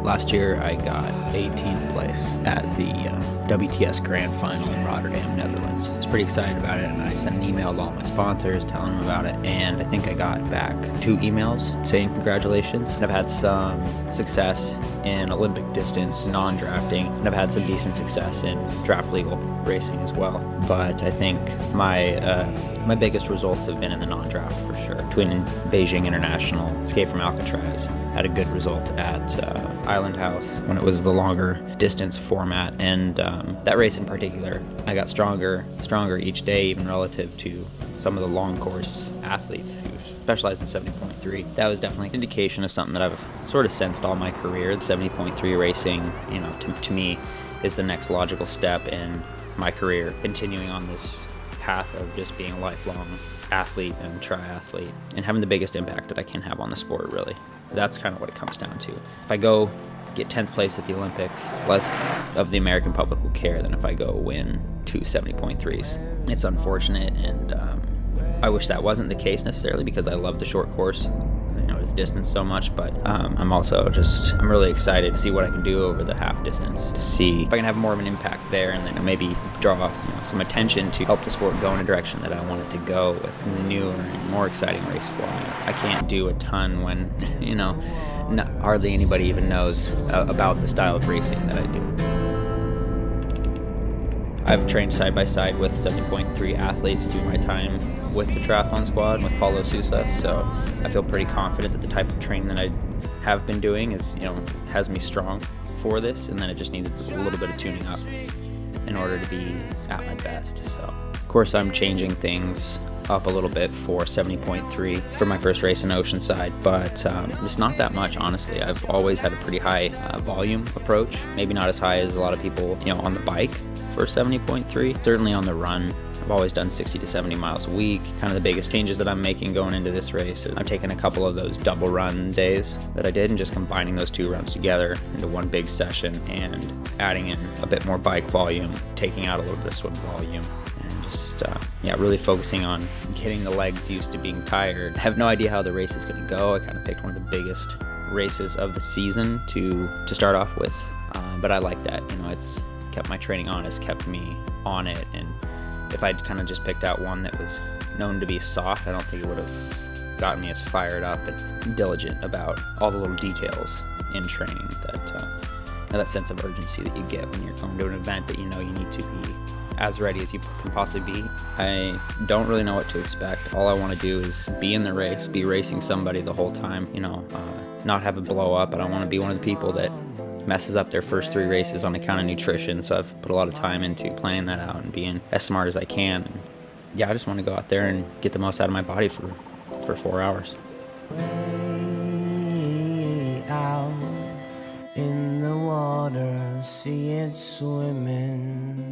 Last year, I got 18th place at the WTS Grand Final in Rotterdam, Netherlands. I was pretty excited about it, and I sent an email to all my sponsors telling them about it, and I think I got back 2 emails saying congratulations. I've had some success in Olympic distance, non-drafting, and I've had some decent success in draft legal racing as well. But I think my biggest results have been in the non-draft for sure. Between Beijing International, Escape from Alcatraz, had a good result at Island House when it was the longer distance format, and that race in particular, I got stronger each day, even relative to some of the long course athletes who specialize in 70.3. That was definitely an indication of something that I've sort of sensed all my career. The 70.3 racing, to me, is the next logical step in my career, continuing on this path of just being a lifelong athlete and triathlete and having the biggest impact that I can have on the sport, really. That's kind of what it comes down to. If I go get 10th place at the Olympics, less of the American public will care than if I go win 2 70.3s. It's unfortunate, and I wish that wasn't the case necessarily, because I love the short course, his distance so much, but I'm really excited to see what I can do over the half distance, to see if I can have more of an impact there, and then maybe draw some attention to help the sport go in a direction that I want it to go with newer and more exciting race formats. I can't do a ton when hardly anybody even knows about the style of racing that I do. I've trained side by side with 70.3 athletes through my time with the triathlon squad, with Paulo Sousa, so I feel pretty confident that the type of training that I have been doing has me strong for this, and then it just needed a little bit of tuning up in order to be at my best. So, of course, I'm changing things up a little bit for 70.3 for my first race in Oceanside, but it's not that much, honestly. I've always had a pretty high volume approach, maybe not as high as a lot of people on the bike for 70.3, certainly on the run. I've always done 60 to 70 miles a week. Kind of the biggest changes that I'm making going into this race is I've taken a couple of those double run days that I did and just combining those 2 runs together into one big session and adding in a bit more bike volume, taking out a little bit of swim volume, and just really focusing on getting the legs used to being tired. I have no idea how the race is going to go. I kind of picked one of the biggest races of the season to start off with, but I like that. It's kept my training honest, kept me on it, and if I'd kind of just picked out one that was known to be soft, I don't think it would have gotten me as fired up and diligent about all the little details in training that sense of urgency that you get when you're going to an event that you need to be as ready as you can possibly be. I don't really know what to expect. All I want to do is be in the race, be racing somebody the whole time, not have it blow up. I don't want to be one of the people that messes up their first 3 races on account of nutrition, so I've put a lot of time into planning that out and being as smart as I can. And I just want to go out there and get the most out of my body for 4 hours. Way out in the water, see it swimming.